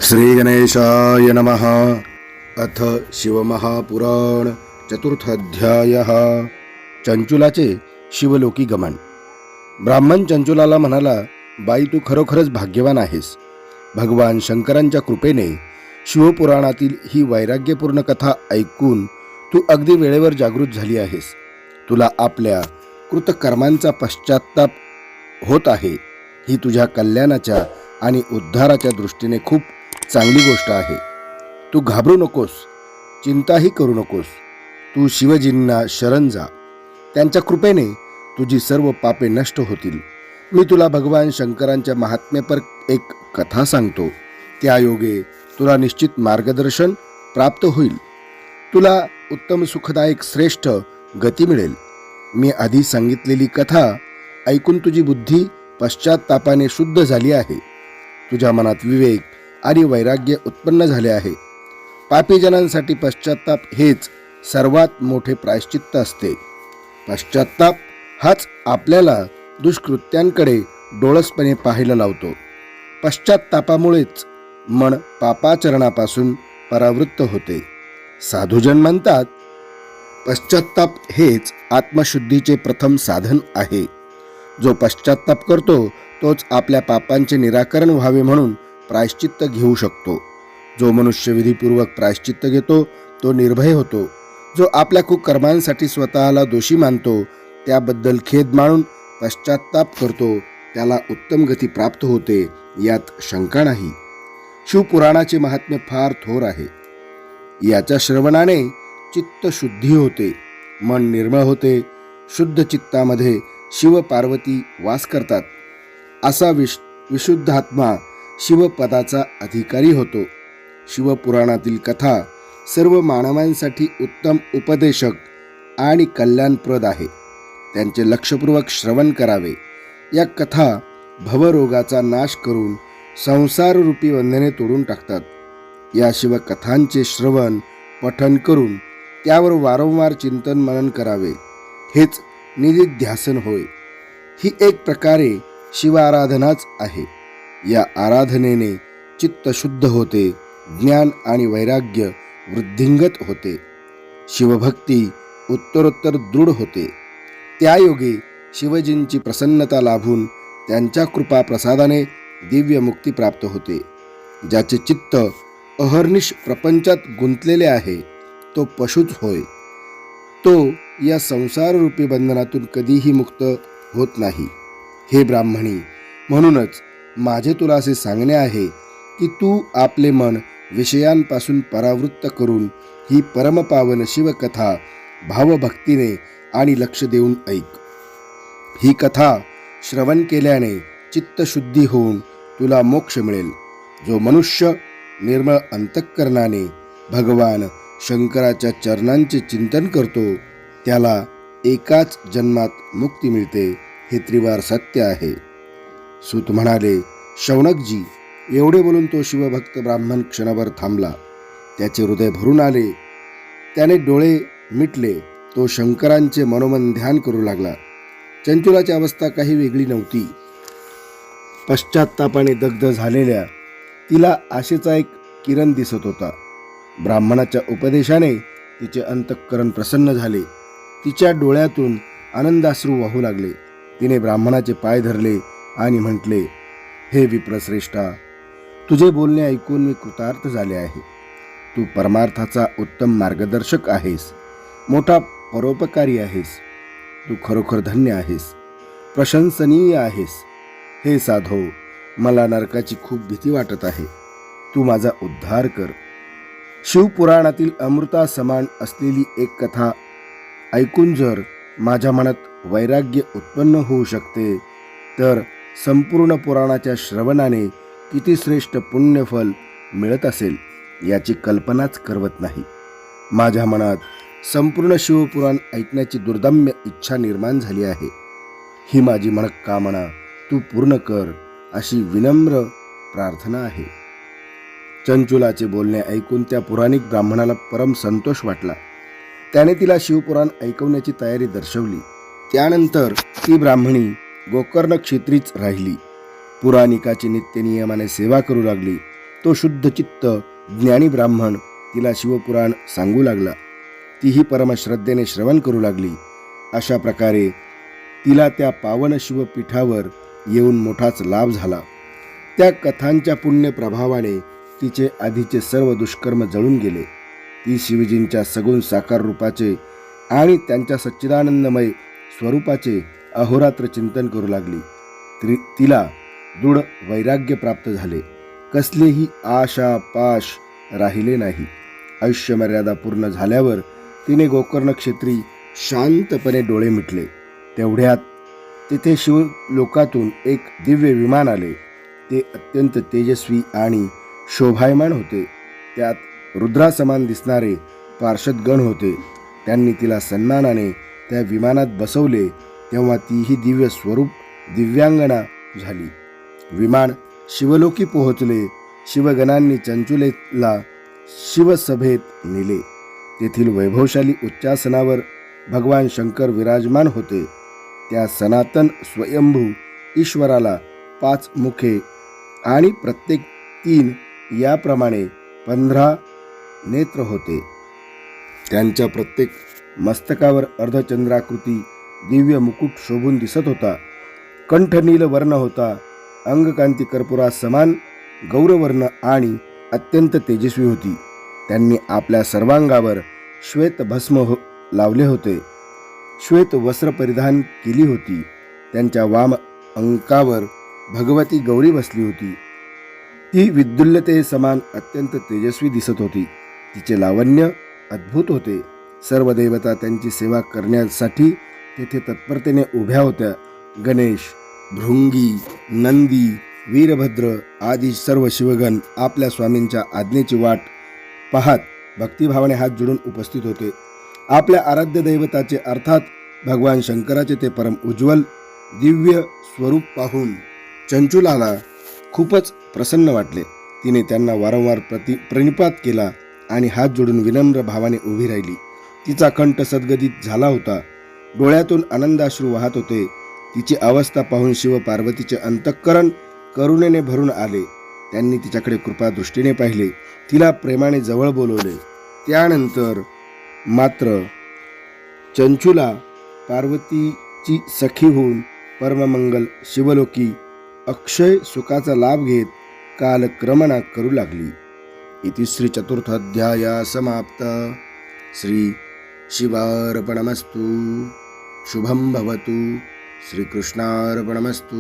श्री गणेशाय नमः। अथ शिवमहापुराण चतुर्थाध्यायः। चंचुलाचे शिवलोकी गमन। ब्राह्मण चंचुलाला म्हणाला, बाई, तू खरोखरच भाग्यवान आहेस. भगवान शंकरांच्या कृपेने शिवपुराणातील ही वैराग्यपूर्ण कथा ऐकून तू अगदी वेळेवर जागृत झाली आहेस. तुला आपल्या कृतकर्मांचा पश्चात्ताप होत आहे. ही तुझ्या कल्याणाच्या आणि उद्धाराच्या दृष्टीने खूप चांगली गोष्ट आहे. तू घाबरू नकोस, चिंताही करू नकोस. तू शिवजींना शरण जा. त्यांच्या कृपेने तुझी सर्व पापे नष्ट होतील. मी तुला भगवान शंकरांच्या महात्म्यापर एक कथा सांगतो. त्यायोगे तुला निश्चित मार्गदर्शन प्राप्त होईल. तुला उत्तम सुखदायक श्रेष्ठ गती मिळेल. मी आधी सांगितलेली कथा ऐकून तुझी बुद्धी पश्चात्तापाने शुद्ध झाली आहे. तुझ्या मनात विवेक आणि वैराग्य उत्पन्न झाले आहे. पापी जनांसाठी पश्चात्ताप हेच सर्वात मोठे प्रायश्चित्त असते. पश्चात्ताप हाच आपल्याला दुष्कृत्यांकडे डोळसपणे पाहायला लावतो. पश्चात्तापामुळेच मन पापाचरणापासून परावृत्त होते. साधुजन म्हणतात, पश्चात्ताप हेच आत्मशुद्धीचे प्रथम साधन आहे. जो पश्चात्ताप करतो तोच आपल्या पापांचे निराकरण व्हावे म्हणून प्रायश्चित्त घेऊ शकतो. जो मनुष्य विधीपूर्वक प्रायश्चित्त घेतो तो निर्भय होतो. जो आपल्या कुकर्मांसाठी स्वतःला दोषी मानतो, त्याबद्दल खेद मानून पश्चात्ताप करतो, त्याला उत्तम गती प्राप्त होते, यात शंका नाही. शिवपुराणाचे महात्म्य फार थोर आहे. याच्या श्रवणाने चित्त शुद्धी होते, मन निर्मळ होते. शुद्ध चित्तामध्ये शिव पार्वती वास करतात. असा विशुद्ध आत्मा शिवपदाचा अधिकारी होतो. शिवपुराणातील कथा सर्व मानवांसाठी उत्तम उपदेशक आणि कल्याणप्रद आहे. त्यांचे लक्षपूर्वक श्रवण करावे. या कथा भवरोगाचा नाश करून संसाररूपी बंधने तोडून टाकतात. या शिवकथांचे श्रवण पठन करून त्यावर वारंवार चिंतन मनन करावे. हेच निधिध्यासन होय. ही एक प्रकारे शिवाराधनाच आहे. या आराधनेने चित्त शुद्ध होते, ज्ञान आणि वैराग्य वृद्धिंगत होते, शिवभक्ती उत्तरोत्तर दृढ होते. त्यायोगे शिवजींची प्रसन्नता लाभून त्यांच्या कृपा प्रसादाने दिव्य मुक्ती प्राप्त होते. ज्याचे चित्त अहर्निश प्रपंचात गुंतलेले आहे तो पशुच होय. तो या संसाररूपी बंधनातून कधीही मुक्त होत नाही. हे ब्राह्मणी, म्हणूनच माझे तुला असे सांगणे आहे की तू आपले मन विषयांपासून परावृत्त करून ही परमपावन शिवकथा भावभक्तीने आणि लक्ष देऊन ऐक. ही कथा श्रवण केल्याने चित्तशुद्धी होऊन तुला मोक्ष मिळेल. जो मनुष्य निर्मळ अंतःकरणाने भगवान शंकराच्या चरणांचे चिंतन करतो त्याला एकाच जन्मात मुक्ती मिळते. हे त्रिवार सत्य आहे. सूत म्हणाले, शौनकजी, एवढे बोलून तो शिवभक्त ब्राह्मण क्षणभर थांबला. त्याचे हृदय भरून आले. त्याने डोळे मिटले. तो शंकरांचे मनोमन ध्यान करू लागला. चंचुलाची अवस्था काही वेगळी नव्हती. पश्चात्तापाने दग्ध झालेल्या तिला आशेचा एक किरण दिसत होता. ब्राह्मणाच्या उपदेशाने तिचे अंतःकरण प्रसन्न झाले. तिच्या डोळ्यातून आनंदाश्रू वाहू लागले. तिने ब्राह्मणाचे पाय धरले आणि म्हटले, हे विप्रश्रेष्ठा, तुझे बोलणे ऐकून मी कृतार्थ झाले आहे. तू परमार्थाचा उत्तम मार्गदर्शक आहेस, मोठा परोपकारी आहेस. तू खरोखर धन्य आहेस, प्रशंसनीय आहेस. हे साधो, मला नरकाची खूप भीती वाटत आहे. तू माझा उद्धार कर. शिवपुराणातील अमृता समान असलेली एक कथा ऐकून जर माझ्या मनात वैराग्य उत्पन्न होऊ शकते, तर संपूर्ण पुराणाच्या श्रवणाने किती श्रेष्ठ पुण्यफल मिळत असेल याची कल्पनाच करवत नाही. माझ्या मनात संपूर्ण शिवपुराण ऐकण्याची दुर्दम्य इच्छा निर्माण झाली आहे. ही माझी मनोकामना तू पूर्ण कर, अशी विनम्र प्रार्थना आहे. चंचुलाचे बोलणे ऐकून त्या पुराणिक ब्राह्मणाला परम संतोष वाटला. त्याने तिला शिवपुराण ऐकवण्याची तयारी दर्शवली. त्यानंतर ती ब्राह्मणी गोकर्ण क्षेत्रीच राहिली. पुराणिकाची नित्यनियमाने सेवा करू लागली. तो शुद्ध चित्त ज्ञानी ब्राह्मण तिला शिवपुराण सांगू लागला. तीही परमश्रद्धेने श्रवण करू लागली. अशा प्रकारे तिला त्या पावन शिवपीठावर येऊन मोठाच लाभ झाला. त्या कथांच्या पुण्य प्रभावाने तिचे आधीचे सर्व दुष्कर्म जळून गेले. ती शिवजींच्या सगुण साकार रूपाचे आणि त्यांच्या सच्चिदानंदमय स्वरूपाचे अहोरात्र चिंतन करू लागली. तिला दृढ वैराग्य प्राप्त झाले. कसलेही आशा पाश राहिले नाही. आयुष्य मर्यादा पूर्ण झाल्यावर तिने गोकर्ण क्षेत्री शांतपणे डोळे मिटले. तेवढ्यात तिथे शिवलोकातून एक दिव्य विमान आले. ते अत्यंत तेजस्वी आणि शोभायमान होते. त्यात रुद्रासमान दिसणारे पार्षदगण होते. त्यांनी तिला सन्मानाने त्या विमानात बसवले. तेव्हा तीही दिव्य स्वरूप दिव्यांगना झाली. विमान शिवलोकी पोहोचले. शिवगणांनी चंचुलेला शिवसभेत नेले. तेथील वैभवशाली उच्चासनावर भगवान शंकर विराजमान होते. त्या सनातन स्वयंभू ईश्वराला 5 मुखे आणि प्रत्येक 3 याप्रमाणे 15 नेत्र होते. त्यांच्या प्रत्येक मस्तकावर अर्धचंद्राकृती दिव्य मुकुट शोभून दिसत होता. कंठ नील वर्ण होता. अंगकांती कर्पुरा समान गौरवर्ण आणि अत्यंत तेजस्वी होती. त्यांनी आपल्या सर्वांगावर श्वेत भस्म लावले होते. श्वेत वस्त्र परिधान केली होती. त्यांच्या वाम अंकावर भगवती गौरी बसली होती. ती विद्युल्लते समान अत्यंत तेजस्वी दिसत होती. तिचे लावण्य अद्भुत होते. सर्व देवता त्यांची सेवा करण्यासाठी तेथे तत्परतेने उभ्या होत्या. गणेश, भृंगी, नंदी, वीरभद्र आदी सर्व शिवगण आपल्या स्वामींच्या आज्ञेची वाट पाहत भक्तिभावाने हात जोडून उपस्थित होते. आपल्या आराध्य दैवताचे अर्थात भगवान शंकराचे ते परम उज्ज्वल दिव्य स्वरूप पाहून चंचुलाला खूपच प्रसन्न वाटले. तिने त्यांना वारंवार प्रणिपात केला आणि हात जोडून विनम्र भावाने उभी राहिली. तिचा कंठ सद्गदित झाला होता. डोळ्यातून आनंदाश्रू वाहत होते. तिची अवस्था पाहून शिव पार्वतीचे अंतःकरण करुणेने भरून आले. त्यांनी तिच्याकडे कृपादृष्टीने पाहिले. तिला प्रेमाने जवळ बोलवले. त्यानंतर मात्र चंचुला पार्वतीची सखी होऊन परममंगल शिवलोकी अक्षय सुखाचा लाभ घेत कालक्रमणा करू लागली. इति श्री चतुर्थाध्याय समाप्त. श्री शिवार्पणमस्तु. शुभं भवतु. श्रीकृष्णार्पणमस्तु.